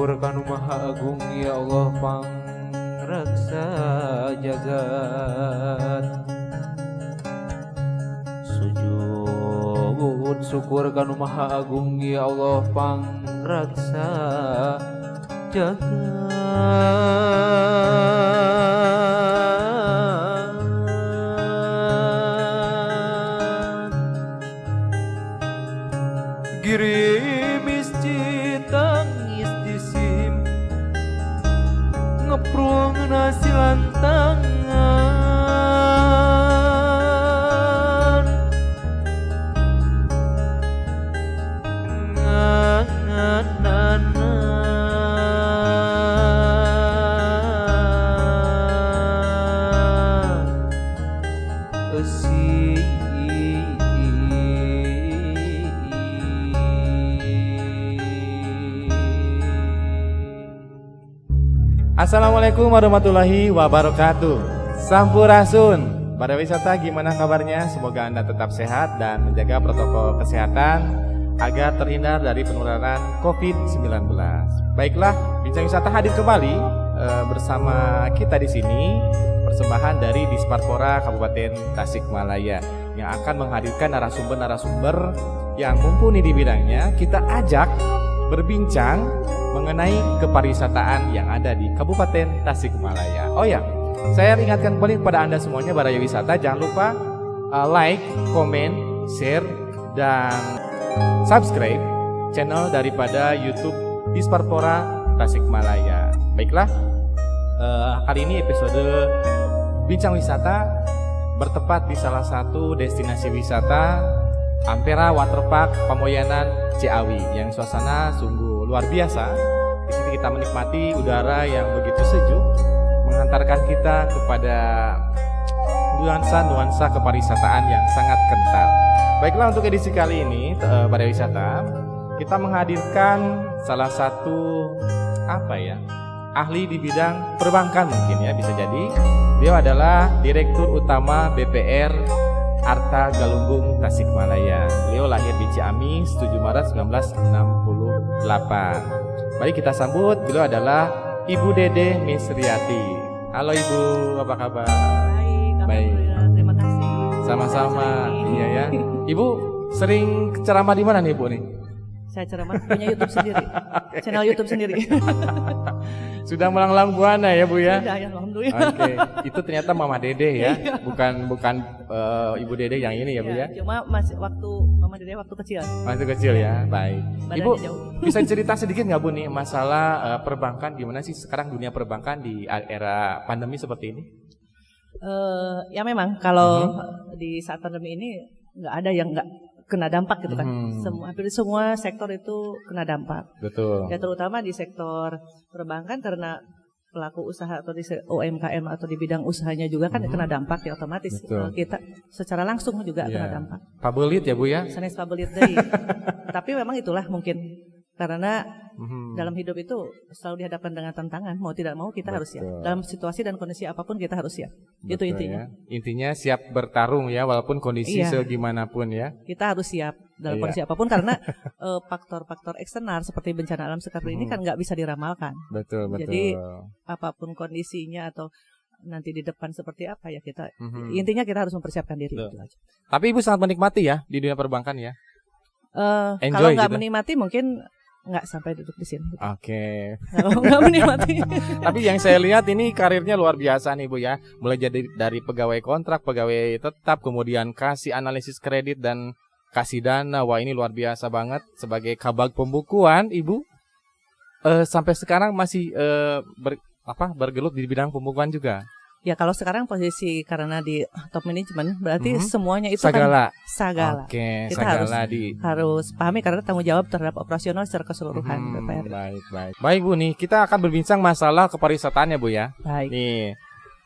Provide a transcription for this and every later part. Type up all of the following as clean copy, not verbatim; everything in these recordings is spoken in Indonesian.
syukur kanu maha agung ya Allah pangraksa jagat. Sujud syukur kanu maha agung ya Allah pangraksa jagat. Girimis tangis disim ngeprung nasilan tangan nganana esi. Assalamualaikum warahmatullahi wabarakatuh. Sampurasun. Pada wisata gimana kabarnya? Semoga Anda tetap sehat dan menjaga protokol kesehatan agar terhindar dari penularan COVID-19. Baiklah, Bincang Wisata hadir kembali bersama kita di sini, persembahan dari Disparpora Kabupaten Tasikmalaya yang akan menghadirkan narasumber-narasumber yang mumpuni di bidangnya. Kita ajak berbincang mengenai kepariwisataan yang ada di Kabupaten Tasikmalaya. Oh ya, saya ingatkan kembali kepada Anda semuanya Baraya Wisata, jangan lupa like, komen, share, dan subscribe channel daripada YouTube Disparpora Tasikmalaya. Baiklah, kali ini episode Bincang Wisata bertepat di salah satu destinasi wisata Ampera Waterpark Pamoyanan Ciawi yang suasana sungguh luar biasa. Di sini kita menikmati udara yang begitu sejuk, mengantarkan kita kepada nuansa-nuansa kepariwisataan yang sangat kental. Baiklah, untuk edisi kali ini pada wisata kita menghadirkan salah satu ahli di bidang perbankan mungkin ya, bisa jadi. Beliau adalah Direktur Utama BPR Arta Galunggung Tasikmalaya. Beliau lahir di Ciamis 7 Maret 1968. Baik, kita sambut, beliau adalah Ibu Dede Misriati. Halo Ibu, apa kabar? Baik. Terima kasih. Sama-sama. Iya ya. Ibu sering ceramah di mana nih Ibu nih? Saya ceramah punya YouTube sendiri. Channel YouTube sendiri. Sudah melanglang buana ya Bu ya? Sudah ya, alhamdulillah. Oke, itu ternyata Mama Dede ya, bukan Ibu Dede yang ini ya Bu ya? Cuma masih waktu Mama Dede waktu kecil. Masih kecil ya, baik. Badannya Ibu jauh. bisa cerita sedikit nggak Bu nih masalah perbankan, gimana sih sekarang dunia perbankan di era pandemi seperti ini? Ya memang kalau di saat pandemi ini nggak ada yang nggak kena dampak gitu kan. Hampir semua sektor itu kena dampak. Betul. Ya terutama di sektor perbankan karena pelaku usaha atau di UMKM atau di bidang usahanya juga kan kena dampak ya, otomatis kita secara langsung juga kena dampak. Pabelit ya Bu ya? Sanes pabelit deui. Tapi memang itulah mungkin karena dalam hidup itu selalu dihadapkan dengan tantangan, mau tidak mau kita harus siap. Dalam situasi dan kondisi apapun kita harus siap. Itu intinya. Ya. Intinya siap bertarung ya, walaupun kondisi segimanapun ya. Kita harus siap dalam kondisi apapun karena faktor-faktor eksternal seperti bencana alam seperti ini kan nggak bisa diramalkan. Betul. Jadi apapun kondisinya atau nanti di depan seperti apa ya kita intinya kita harus mempersiapkan diri. Gitu aja. Tapi Ibu sangat menikmati ya di dunia perbankan ya. Kalau nggak gitu? Menikmati mungkin nggak sampai duduk di sini. Oke. Nggak menikmati. Tapi yang saya lihat ini karirnya luar biasa nih Bu ya. Mulai jadi dari pegawai kontrak, pegawai tetap, kemudian kasih analisis kredit dan kasih dana. Wah, ini luar biasa banget sebagai kabag pembukuan Ibu. Sampai sekarang masih bergelut di bidang pembukuan juga. Ya kalau sekarang posisi karena di top management berarti semuanya itu sagala. Kan sagala. Oke, kita sagala harus pahami karena tanggung jawab terhadap operasional secara keseluruhan BPR. Baik Bu nih, kita akan berbincang masalah kepariwisataannya Bu ya. Baik. Nih,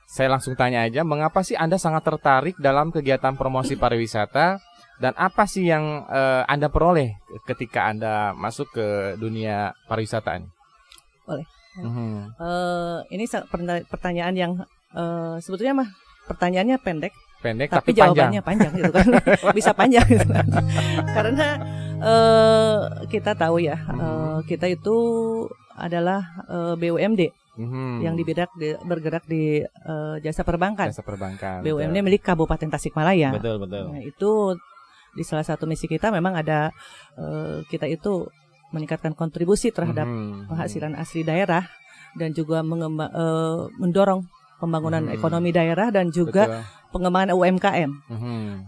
saya langsung tanya aja, mengapa sih Anda sangat tertarik dalam kegiatan promosi pariwisata dan apa sih yang Anda peroleh ketika Anda masuk ke dunia pariwisataan? Boleh. Ini pertanyaan yang sebetulnya pertanyaannya pendek tapi jawabannya panjang gitu kan. Bisa panjang gitu kan. Karena kita tahu ya kita itu adalah BUMD yang bergerak di jasa perbankan. Jasa perbankan. BUMD milik Kabupaten Tasikmalaya. Betul. Nah, itu di salah satu misi kita memang ada kita itu meningkatkan kontribusi terhadap penghasilan asli daerah dan juga mendorong pembangunan ekonomi daerah dan juga pengembangan UMKM.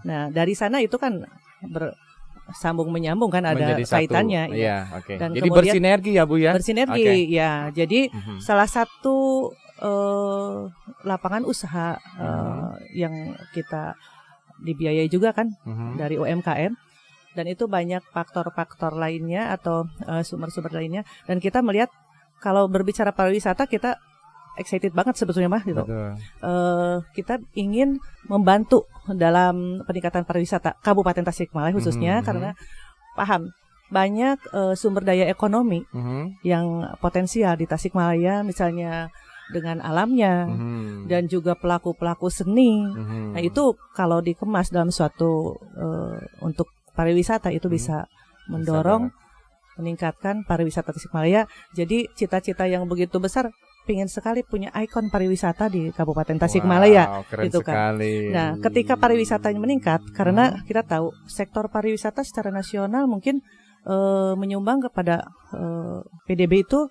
Nah, dari sana itu kan bersambung menyambung kan, ada kaitannya. Iya, oke. Dan jadi kemudian bersinergi ya Bu ya. Bersinergi ya. Jadi salah satu lapangan usaha yang kita dibiayai juga kan dari UMKM, dan itu banyak faktor-faktor lainnya atau sumber-sumber lainnya, dan kita melihat kalau berbicara pariwisata kita excited banget sebetulnya mah gitu. Kita ingin membantu dalam peningkatan pariwisata Kabupaten Tasikmalaya khususnya karena paham banyak sumber daya ekonomi yang potensial di Tasikmalaya, misalnya dengan alamnya dan juga pelaku-pelaku seni. Nah, itu kalau dikemas dalam suatu untuk pariwisata itu bisa mendorong meningkatkan pariwisata Tasikmalaya. Jadi cita-cita yang begitu besar, pingin sekali punya ikon pariwisata di Kabupaten Tasikmalaya. Keren gitu kan. sekali. Nah, ketika pariwisatanya meningkat, karena kita tahu sektor pariwisata secara nasional mungkin menyumbang kepada PDB itu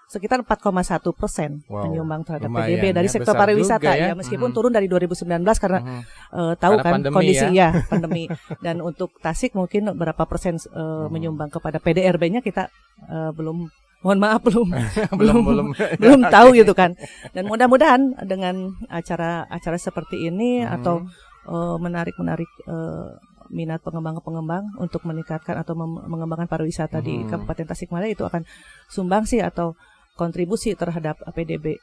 sekitar 4,1% menyumbang terhadap PDB dari sektor pariwisata ya, meskipun turun dari 2019 karena tahu kan pandemi, kondisi pandemi. Dan untuk Tasik mungkin berapa persen menyumbang kepada PDRB-nya kita belum, mohon maaf belum tahu gitu kan. Dan mudah-mudahan dengan acara seperti ini atau menarik minat pengembang untuk meningkatkan atau mengembangkan pariwisata di Kabupaten Tasikmalaya, itu akan sumbangsi atau kontribusi terhadap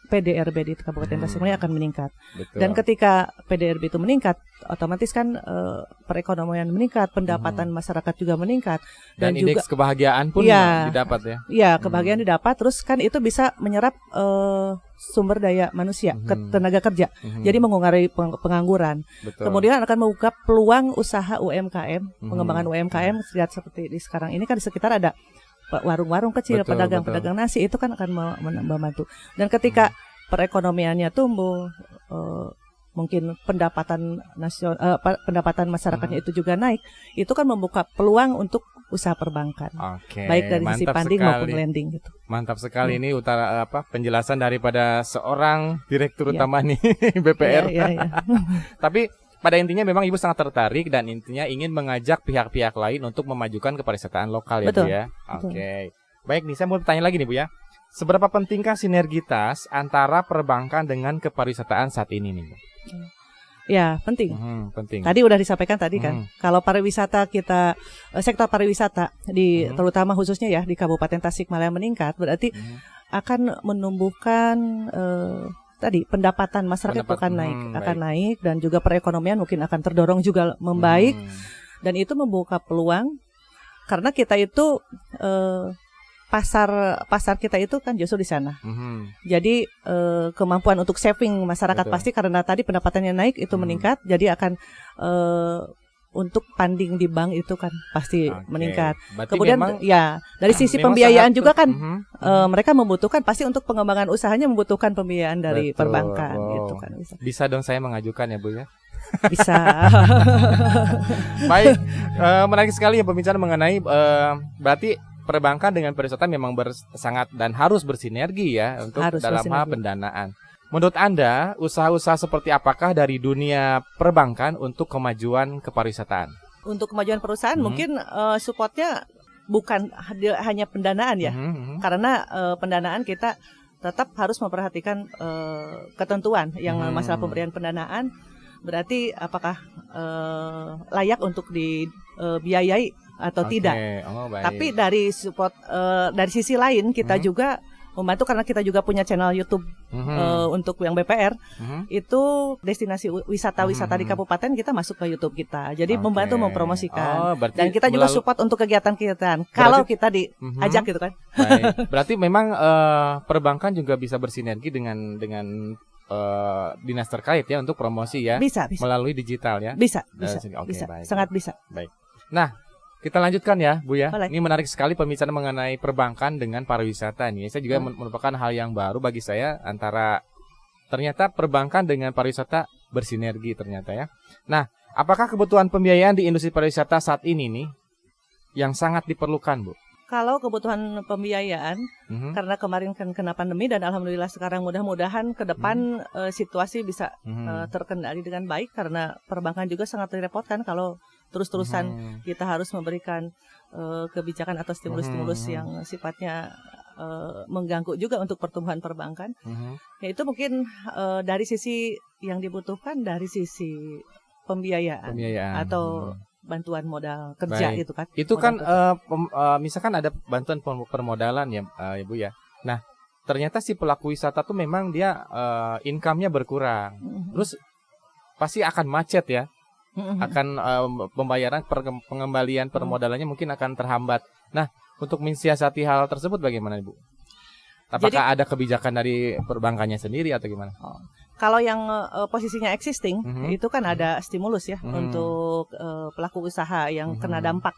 PDRB di Kabupaten Tasikmalaya akan meningkat. Betul. Dan ketika PDRB itu meningkat, otomatis kan perekonomian meningkat, pendapatan masyarakat juga meningkat, dan indeks juga kebahagiaan pun didapat ya. Iya, kebahagiaan didapat, terus kan itu bisa menyerap sumber daya manusia, tenaga kerja. Jadi mengurangi pengangguran. Betul. Kemudian akan membuka peluang usaha UMKM, pengembangan UMKM. Lihat seperti di sekarang ini kan di sekitar ada warung-warung kecil, pedagang nasi, itu kan akan membantu. Dan ketika perekonomiannya tumbuh, mungkin pendapatan masyarakatnya itu juga naik, itu kan membuka peluang untuk usaha perbankan. Baik dari sisi funding maupun lending gitu. Mantap sekali ini penjelasan daripada seorang direktur utama nih BPR. Tapi pada intinya memang Ibu sangat tertarik dan intinya ingin mengajak pihak-pihak lain untuk memajukan kepariwisataan lokal ya. Betul. Bu ya. Oke. Baik nih, saya mau tanya lagi nih Bu ya. Seberapa pentingkah sinergitas antara perbankan dengan kepariwisataan saat ini nih Bu? Ya, penting. Penting. Tadi udah disampaikan tadi kan. Kalau pariwisata kita, sektor pariwisata terutama khususnya ya di Kabupaten Tasikmalaya meningkat, berarti akan menumbuhkan tadi pendapatan masyarakat akan naik dan juga perekonomian mungkin akan terdorong juga membaik, dan itu membuka peluang karena kita itu pasar kita itu kan justru di sana. Jadi kemampuan untuk saving masyarakat pasti karena tadi pendapatannya naik itu meningkat, jadi akan untuk funding di bank itu kan pasti meningkat. Berarti kemudian dari sisi pembiayaan juga kan mereka membutuhkan, pasti untuk pengembangan usahanya membutuhkan pembiayaan dari perbankan gitu kan. Bisa dong saya mengajukan ya Bu ya? Bisa. Baik, menarik sekali ya pembicaraan mengenai berarti perbankan dengan pariwisata memang sangat dan harus bersinergi ya untuk dalam hal pendanaan. Menurut Anda, usaha-usaha seperti apakah dari dunia perbankan untuk kemajuan kepariwisataan? Untuk kemajuan perusahaan mungkin supportnya bukan hanya pendanaan ya, karena pendanaan kita tetap harus memperhatikan ketentuan yang masalah pemberian pendanaan. Berarti apakah layak untuk dibiayai atau tidak? Tapi dari support dari sisi lain kita juga membantu karena kita juga punya channel YouTube untuk yang BPR. Itu destinasi wisata-wisata di kabupaten kita masuk ke YouTube kita. Jadi membantu mempromosikan. Dan kita juga support untuk kegiatan-kegiatan. Kalau kita diajak gitu kan. Baik. Berarti memang perbankan juga bisa bersinergi dengan dinas terkait ya untuk promosi ya. Bisa. Melalui digital ya. Bisa. Baik. Sangat bisa. Baik. Nah, Kita lanjutkan ya, Bu ya. Boleh. Ini menarik sekali pembicaraan mengenai perbankan dengan pariwisata nih. Saya juga merupakan hal yang baru bagi saya antara ternyata perbankan dengan pariwisata bersinergi ternyata ya. Nah, apakah kebutuhan pembiayaan di industri pariwisata saat ini nih yang sangat diperlukan, Bu? Kalau kebutuhan pembiayaan, karena kemarin kan kena pandemi dan alhamdulillah sekarang mudah-mudahan ke depan situasi bisa terkendali dengan baik, karena perbankan juga sangat direpotkan kalau terus-terusan kita harus memberikan kebijakan atau stimulus-stimulus yang sifatnya mengganggu juga untuk pertumbuhan perbankan. Ya itu mungkin dari sisi yang dibutuhkan dari sisi pembiayaan. Atau bantuan modal kerja. Baik. Itu kan. Itu kan misalkan ada bantuan permodalan ya, Ibu ya. Nah, ternyata si pelaku wisata tuh memang dia income-nya berkurang. Terus pasti akan macet ya. Akan pembayaran pengembalian permodalannya mungkin akan terhambat. Nah, untuk mensiasati hal tersebut bagaimana, Ibu? Apakah ada kebijakan dari perbankannya sendiri atau gimana? Kalau yang posisinya existing itu kan ada stimulus ya untuk pelaku usaha yang kena dampak,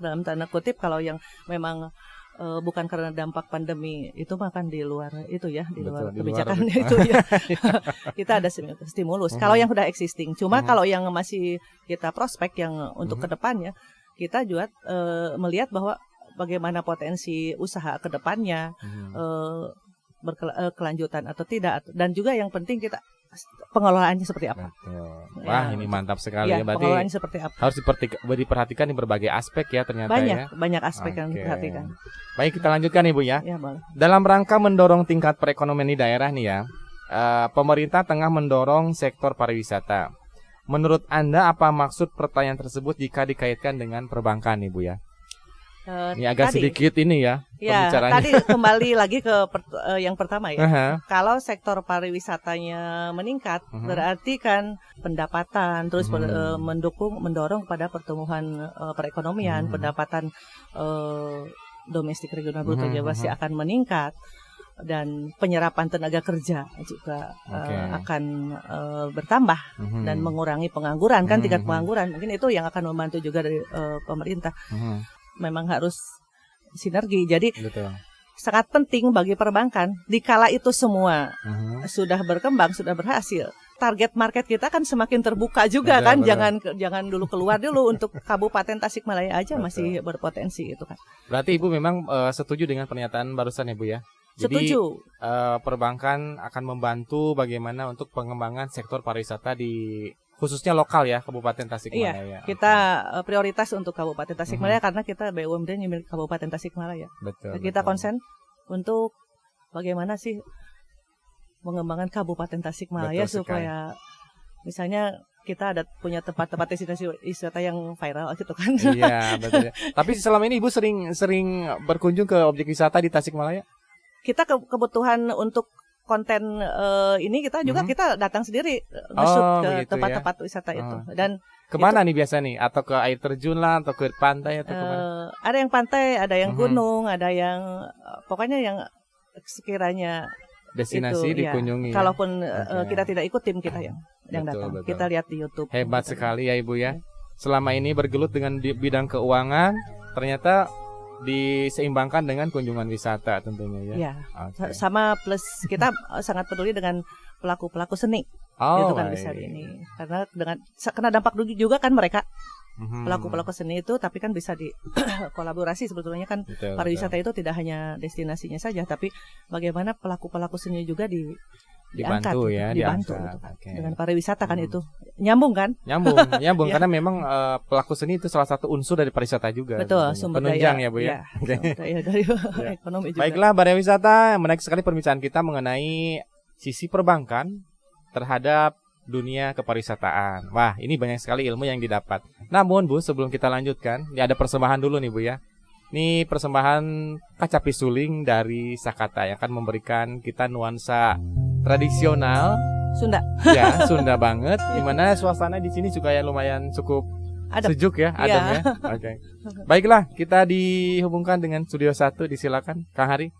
dalam tanda kutip. Kalau yang memang bukan karena dampak pandemi itu makan di luar itu ya, di luar kebijakan itu ya. Kita ada stimulus. Kalau yang sudah existing, cuma kalau yang masih kita prospek yang untuk kedepannya, kita juga melihat bahwa bagaimana potensi usaha kedepannya, berkelanjutan atau tidak, dan juga yang penting kita pengelolaannya seperti apa. Wah, ini mantap sekali ya. Berarti pengelolaannya seperti apa? Harus diperhatikan di berbagai aspek ya ternyata. Banyak aspek yang diperhatikan. Baik, kita lanjutkan Ibu ya. Ya, boleh. Dalam rangka mendorong tingkat perekonomian di daerah nih ya, pemerintah tengah mendorong sektor pariwisata. Menurut Anda apa maksud pertanyaan tersebut jika dikaitkan dengan perbankan Ibu ya? Ini agak sedikit ini ya pembicaranya. Tadi kembali lagi ke yang pertama ya. Kalau sektor pariwisatanya meningkat, berarti kan pendapatan terus mendorong pada pertumbuhan perekonomian, pendapatan domestik regional bruto juga pasti akan meningkat, dan penyerapan tenaga kerja juga akan bertambah dan mengurangi pengangguran kan, tingkat pengangguran. Mungkin itu yang akan membantu juga dari pemerintah. Memang harus sinergi. Jadi sangat penting bagi perbankan dikala itu semua sudah berkembang, sudah berhasil. Target market kita kan semakin terbuka juga kan. Jangan dulu keluar dulu untuk Kabupaten Tasikmalaya aja masih berpotensi itu kan. Berarti Ibu memang setuju dengan pernyataan barusan ya Bu ya. Jadi perbankan akan membantu bagaimana untuk pengembangan sektor pariwisata di khususnya lokal ya, Kabupaten Tasikmalaya. Iya, kita prioritas untuk Kabupaten Tasikmalaya karena kita BUMD milik Kabupaten Tasikmalaya. Kita konsen untuk bagaimana sih mengembangkan Kabupaten Tasikmalaya supaya misalnya kita ada punya tempat-tempat destinasi wisata yang viral gitu kan. Iya, betul. Tapi selama ini Ibu sering berkunjung ke objek wisata di Tasikmalaya? Kita kebutuhan untuk konten ini kita juga kita datang sendiri nge-shoot ke tempat-tempat wisata itu. Dan kemana nih biasa nih? Atau ke air terjun lah, atau ke pantai atau kemana? Ada yang pantai, ada yang gunung, ada yang pokoknya yang sekiranya destinasi itu, dikunjungi. Ya. Kalaupun kita tidak ikut, tim kita yang datang. Betul. Kita lihat di YouTube. Hebat sekali ya Ibu ya. Selama ini bergelut dengan bidang keuangan, ternyata diseimbangkan dengan kunjungan wisata tentunya ya. Sama plus kita sangat peduli dengan pelaku-pelaku seni. Itu kan bisa ini. Karena dengan kena dampak juga kan mereka. Pelaku-pelaku seni itu tapi kan bisa di kolaborasi sebetulnya kan. Pariwisata itu tidak hanya destinasinya saja, tapi bagaimana pelaku-pelaku seni juga dibantu diangkat, dibantu gitu kan. Dengan pariwisata kan itu nyambung kan? Nyambung karena memang pelaku seni itu salah satu unsur dari pariwisata juga. Betul, sumber penunjang daya, ya Bu ya. Daya dari ekonomi juga. Baiklah, pariwisata, menarik sekali pembicaraan kita mengenai sisi perbankan terhadap dunia kepariwisataan. Wah, ini banyak sekali ilmu yang didapat. Namun Bu, sebelum kita lanjutkan, ini ada persembahan dulu nih Bu ya. Ini persembahan kacapi suling dari Sakata yang akan memberikan kita nuansa tradisional Sunda. Ya, Sunda banget. Dimana suasana di sini juga ya lumayan cukup sejuk ya, adem ya. Oke. Baiklah, kita dihubungkan dengan Studio 1, disilakan Kang Hari.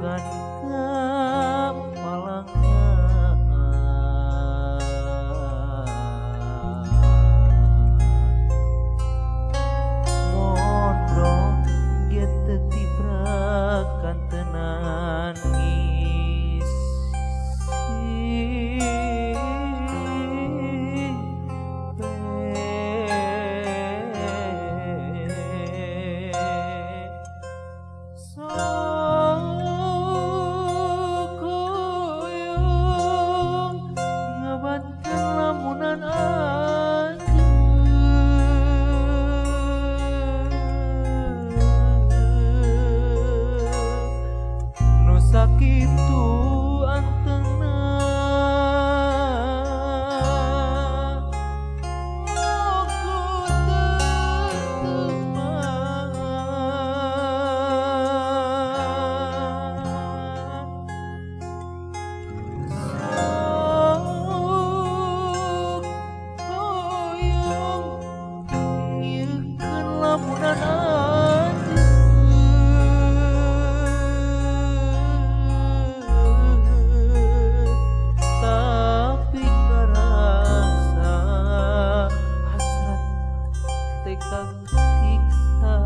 Magan kapalangan mondok gitu tibrakan tenangis sakitu antena tapi karasa hasrat tekang siksa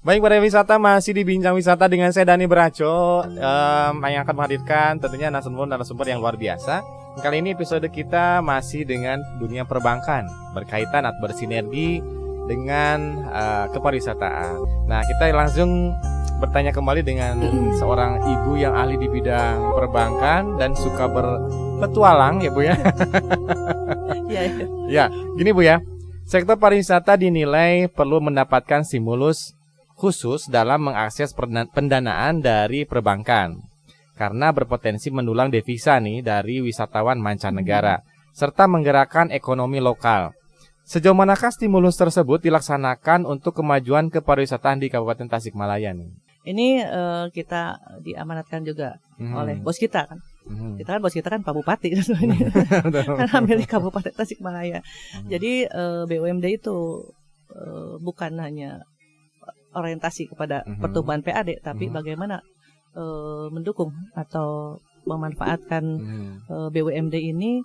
Baik, para wisata masih di Bincang Wisata dengan saya Dani Beraco yang akan menghadirkan tentunya narasumber yang luar biasa. Kali ini episode kita masih dengan dunia perbankan berkaitan atau bersinergi dengan kepariwisataan. Nah, kita langsung bertanya kembali dengan seorang ibu yang ahli di bidang perbankan dan suka berpetualang ya Bu ya. Ya, gini Bu ya. Sektor pariwisata dinilai perlu mendapatkan stimulus khusus dalam mengakses pendanaan dari perbankan karena berpotensi mendulang devisa nih dari wisatawan mancanegara serta menggerakkan ekonomi lokal. Sejauh manakah stimulus tersebut dilaksanakan untuk kemajuan kepariwisataan di Kabupaten Tasikmalaya nih? Ini kita diamanatkan juga oleh bos kita kan. Kita kan bos kita kan Pak Bupati sebenarnya. Karena milik Kabupaten Tasikmalaya. Jadi BUMD itu bukan hanya orientasi kepada pertumbuhan PAD, tapi bagaimana mendukung atau memanfaatkan BUMD ini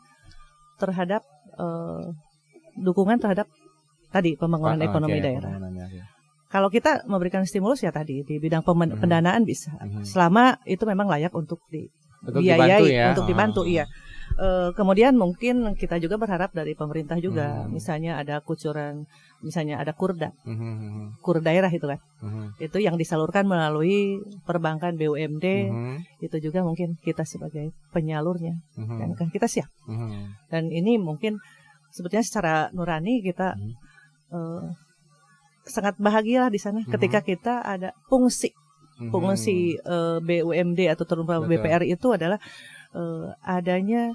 terhadap dukungan terhadap tadi pembangunan ekonomi daerah. Kalau kita memberikan stimulus ya tadi di bidang pendanaan bisa, selama itu memang layak untuk dibiayai, untuk dibantu, iya. Kemudian mungkin kita juga berharap dari pemerintah juga, misalnya ada kucuran, misalnya ada kurda, kur daerah itu kan, itu yang disalurkan melalui perbankan BUMD, itu juga mungkin kita sebagai penyalurnya, dan kan kita siap. Dan ini mungkin sebetulnya secara nurani kita sangat bahagia di sana ketika kita ada fungsi BUMD atau terutama BPR itu adalah adanya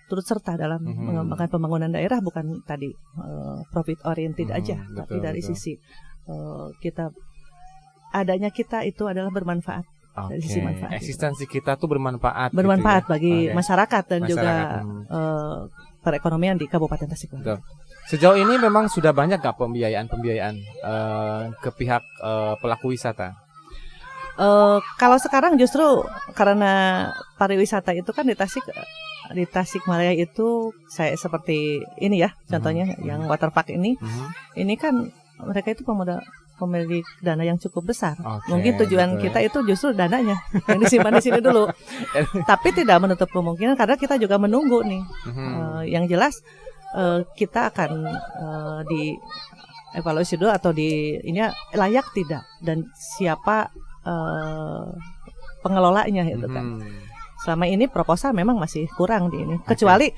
turut serta dalam mengembangkan pembangunan daerah, bukan tadi profit oriented aja, tapi dari sisi kita adanya kita itu adalah bermanfaat. Dari sisi manfaat. Eksistensi kita tuh bermanfaat bagi masyarakat dan juga perekonomian di Kabupaten Tasikmalaya. Sejauh ini memang sudah banyak gak pembiayaan ke pihak pelaku wisata? Kalau sekarang justru karena pariwisata itu kan di Tasikmalaya itu saya seperti ini ya, contohnya yang waterpark ini kan mereka itu pemilik dana yang cukup besar. Mungkin tujuan kita itu justru dananya yang disimpan di sini dulu. Tapi tidak menutup kemungkinan karena kita juga menunggu nih. Yang jelas kita akan dievaluasi dulu atau ini layak tidak dan siapa pengelolanya itu kan. Selama ini proposal memang masih kurang di ini. Kecuali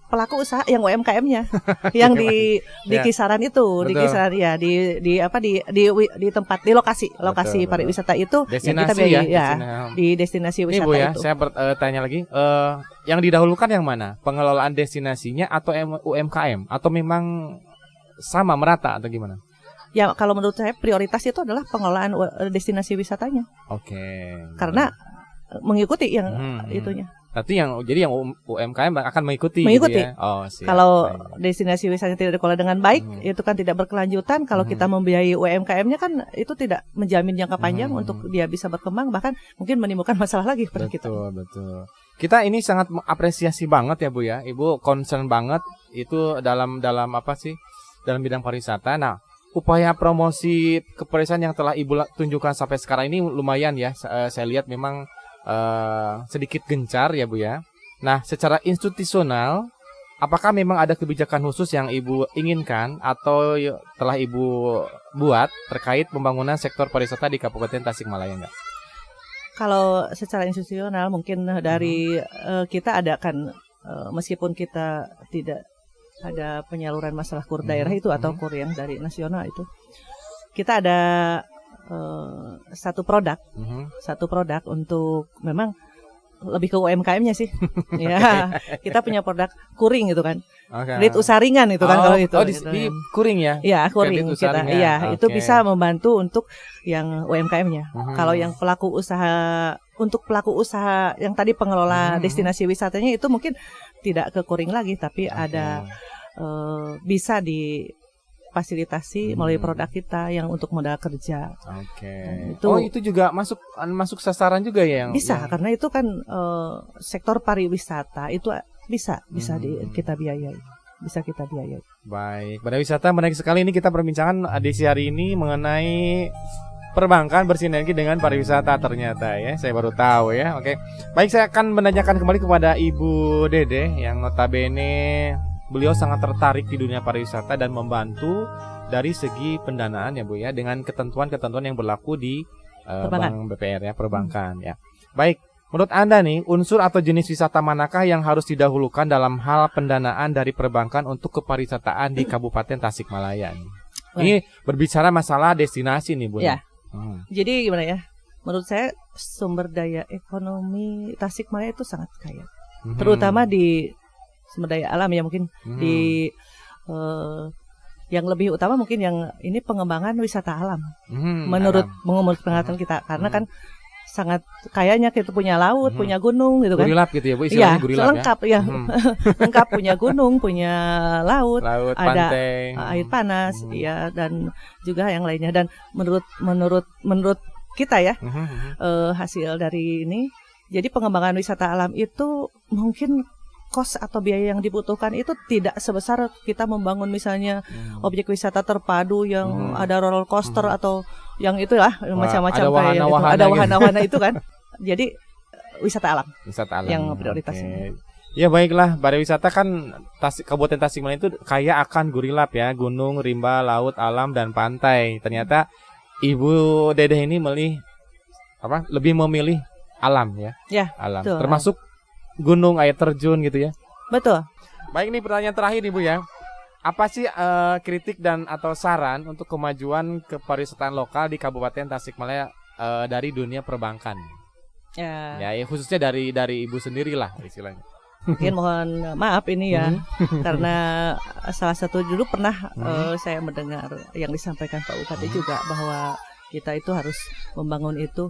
pelaku usaha yang UMKM-nya yang di Ya. kisaran itu, di Betul. kisaran ya di tempat di lokasi Betul. pariwisata itu yang kita Destinasi ya, biayai di destinasi Ini wisata Bu ya, itu. saya tanya lagi, yang didahulukan yang mana? Pengelolaan destinasinya atau UMKM? Atau memang sama merata atau gimana? Ya kalau menurut saya prioritas itu adalah pengelolaan destinasi wisatanya. Oke. Karena mengikuti yang itunya. Berarti jadi yang UMKM akan mengikuti. Mengikuti. Gitu ya? Oh, siap. Kalau Baik. destinasi wisata tidak dikelola dengan baik, itu kan tidak berkelanjutan. Kalau kita membiayai UMKM-nya kan itu tidak menjamin jangka panjang untuk dia bisa berkembang, bahkan mungkin menimbulkan masalah lagi pada kita. Betul. Kita ini sangat mengapresiasi banget ya Bu ya. Ibu concern banget itu dalam apa sih? Dalam bidang pariwisata. Nah, upaya promosi kepariwisataan yang telah Ibu tunjukkan sampai sekarang ini lumayan ya. Saya lihat memang sedikit gencar ya Bu ya. Nah, secara institusional, apakah memang ada kebijakan khusus yang Ibu inginkan atau telah Ibu buat terkait pembangunan sektor pariwisata di Kabupaten Tasikmalaya enggak? Kalau secara institusional mungkin dari kita ada kan meskipun kita tidak ada penyaluran masalah kur daerah itu atau kur yang dari nasional itu, kita ada satu produk untuk memang lebih ke UMKM-nya sih. Ya, kita punya produk kuring gitu kan. Kredit usaha ringan itu kan kalau itu. Di kuring ya? Ya, kuring Kredit usaha kita. ringan. Iya, itu Oke. bisa membantu untuk yang UMKM-nya. Kalau yang pelaku usaha yang tadi pengelola destinasi wisatanya itu mungkin tidak ke kuring lagi, tapi ada bisa difasilitasi melalui produk kita yang untuk modal kerja. Oke. Itu itu juga masuk sasaran juga ya yang bisa yang- karena itu kan sektor pariwisata itu bisa kita biayai. Bisa kita biayai. Baik, pada wisata menarik sekali ini kita perbincangan edisi hari ini mengenai perbankan bersinergi dengan pariwisata ternyata ya. Saya baru tahu ya. Oke. Baik, saya akan menanyakan kembali kepada Ibu Dede yang notabene beliau sangat tertarik di dunia pariwisata dan membantu dari segi pendanaan ya Bu ya dengan ketentuan-ketentuan yang berlaku di Bank BPR ya, perbankan ya. Baik, menurut Anda nih unsur atau jenis wisata manakah yang harus didahulukan dalam hal pendanaan dari perbankan untuk kepariwisataan di Kabupaten Tasikmalaya? Ini berbicara masalah destinasi nih Bu. Ya. Jadi gimana ya? Menurut saya sumber daya ekonomi Tasikmalaya itu sangat kaya. Terutama di sumber daya alam ya mungkin di yang lebih utama mungkin yang ini pengembangan wisata alam. Menurut pengamatan kita karena kan sangat kayanya kita punya laut, punya gunung gitu kan. Gurilap gitu ya Bu, istilahnya gurilap lengkap ya. Lengkap punya gunung, punya laut, Laut, ada pantai, air panas ya dan juga yang lainnya dan menurut kita ya hasil dari ini jadi pengembangan wisata alam itu mungkin kos atau biaya yang dibutuhkan itu tidak sebesar kita membangun misalnya objek wisata terpadu yang ada roller coaster atau yang itulah macam-macam ada kayak itu. wahana-wahana Ada gitu. wahana-wahana itu kan. Jadi wisata alam wisata alam yang prioritasnya. Ya baiklah, pariwisata kan Kabupaten Tasikmalaya itu kaya akan gurilap ya, gunung, rimba, laut, alam dan pantai. Ternyata Ibu Dede ini lebih memilih alam ya. Ya, Alam. betul. Termasuk gunung, air terjun gitu ya. Betul. Baik, nih pertanyaan terakhir nih Bu ya. Apa sih kritik dan atau saran untuk kemajuan kepariwisataan lokal di Kabupaten Tasikmalaya dari dunia perbankan? Ya, Ya, khususnya dari Ibu sendiri lah istilahnya. mungkin mohon maaf ini ya karena salah satu dulu pernah saya mendengar yang disampaikan Pak Bupati juga bahwa kita itu harus membangun itu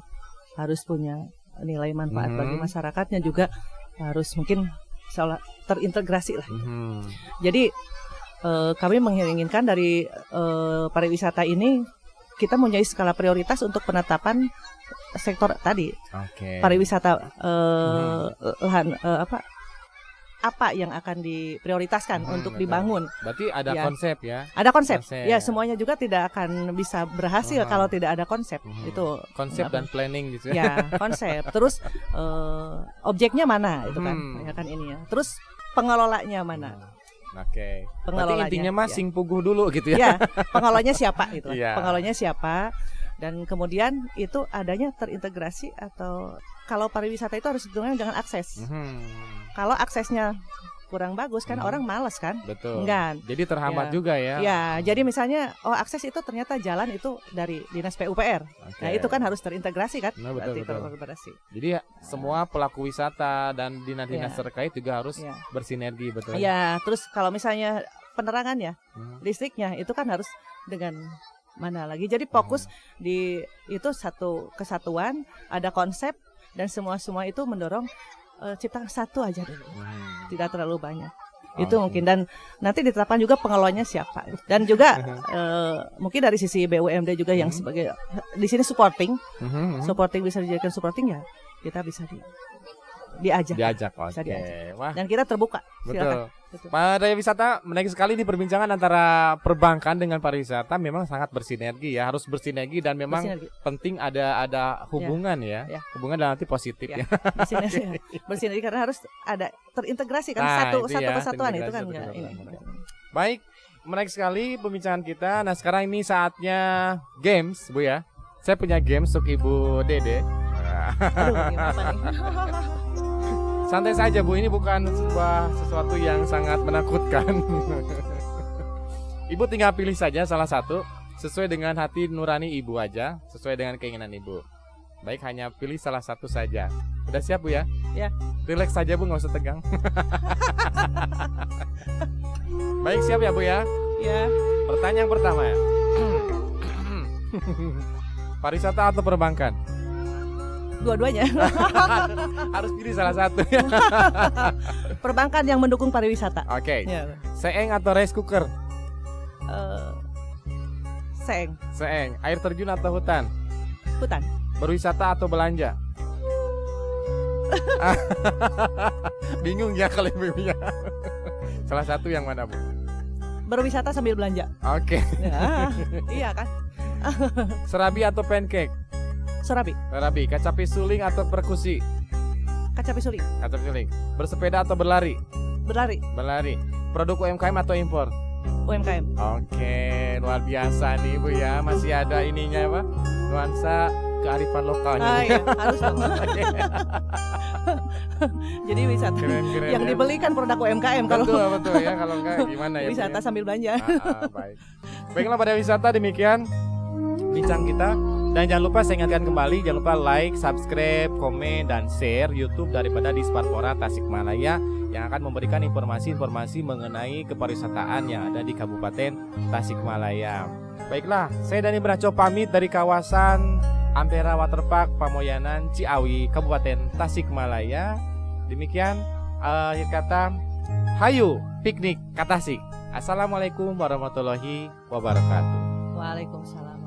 harus punya nilai manfaat bagi masyarakatnya juga harus mungkin seolah terintegrasi lah. Jadi kami menginginkan dari pariwisata ini kita mempunyai skala prioritas untuk penetapan sektor tadi. Pariwisata lahan apa yang akan diprioritaskan untuk dibangun. Berarti ada Ya. konsep ya. Ada konsep. Ya, semuanya juga tidak akan bisa berhasil kalau tidak ada konsep. Itu konsep dan planning gitu ya. Ya, konsep. Terus objeknya mana itu kan? Ya kan ini ya. Terus pengelolanya mana? Oke. Berarti Pengelolanya, intinya ya. sing puguh dulu gitu ya. Ya, pengelolanya siapa gitu. Iya. Pengelolanya siapa? Dan kemudian itu adanya terintegrasi atau kalau pariwisata itu harus dihubungkan dengan akses. Kalau aksesnya kurang bagus kan orang malas kan. Betul. Enggak. Jadi terhambat Ya. juga ya. Ya, jadi misalnya akses itu ternyata jalan itu dari Dinas PUPR. Oke. Nah, itu kan harus terintegrasi kan? Nah, betul, Berarti betul. kolaborasi. Jadi ya, semua pelaku wisata dan dinas-dinas Ya. terkait juga harus Ya. bersinergi, betul. Ya, terus kalau misalnya penerangan ya, listriknya itu kan harus dengan mana lagi. Jadi fokus di itu satu kesatuan, ada konsep dan semua itu mendorong ciptakan satu aja dulu. Tidak terlalu banyak. Itu mungkin dan nanti ditetapkan juga pengelolanya siapa. Dan juga mungkin dari sisi BUMD juga yang sebagai di sini supporting bisa dijadikan supporting ya kita bisa diajak. Oke. Bisa diajak. Wah, Dan kita terbuka. betul. Silakan. Betul. Pada wisata menarik sekali di perbincangan antara perbankan dengan pariwisata memang sangat bersinergi ya, harus bersinergi dan memang Bersinergi. penting ada hubungan ya. Ya. Hubungan dalam arti positif ya. Bersinergi karena harus ada terintegrasi kan Nah, satu itu ya, kesatuan itu terintegrasi, kan satu enggak ini. kesatuan. Baik, menarik sekali pembicaraan kita. Nah, sekarang ini saatnya games, Bu ya. Saya punya games untuk Ibu Dede. Aduh, gimana nih? Santai saja Bu, ini bukan sesuatu yang sangat menakutkan. Ibu tinggal pilih saja salah satu sesuai dengan hati nurani Ibu aja, sesuai dengan keinginan Ibu. Baik, hanya pilih salah satu saja. Udah siap Bu ya? Ya. Relax saja Bu, nggak usah tegang. Baik, siap ya Bu ya? Ya, Pertanyaan pertama ya. Pariwisata atau perbankan? dua-duanya. Harus pilih salah satu ya. Perbankan yang mendukung pariwisata. Oke. Ya. Seeng atau rice cooker? Seng, Seeng. Air terjun atau hutan? hutan, Berwisata atau belanja? Bingung ya kalau ibu-ibunya. Salah satu yang mana Bu? berwisata sambil belanja. Oke. Ya, iya kan? Serabi atau pancake? Serabi, Serabi. Kacapi suling atau perkusi? kacapi suling, Kacapi suling. Bersepeda atau berlari? berlari, Berlari. Produk UMKM atau impor? UMKM. Oke, luar biasa nih Bu ya. Masih ada ininya apa? Nuansa kearifan lokalnya. Iya, harus dong. Jadi wisata Keren-keren yang ya. dibelikan produk UMKM kalau Betul ya, kalau enggak gimana ya Bu, wisata ya? sambil belanja. Baik. Baiklah, pada wisata demikian bincang kita. Dan jangan lupa saya ingatkan kembali, jangan lupa like, subscribe, komen, dan share YouTube daripada Disparpora Tasikmalaya yang akan memberikan informasi-informasi mengenai kepariwisataan yang ada di Kabupaten Tasikmalaya. Baiklah, saya Dani Braco pamit dari kawasan Ampera Waterpark Pamoyanan Ciawi, Kabupaten Tasikmalaya. Demikian akhir kata, hayu piknik ka Tasik. Assalamualaikum warahmatullahi wabarakatuh. Waalaikumsalam.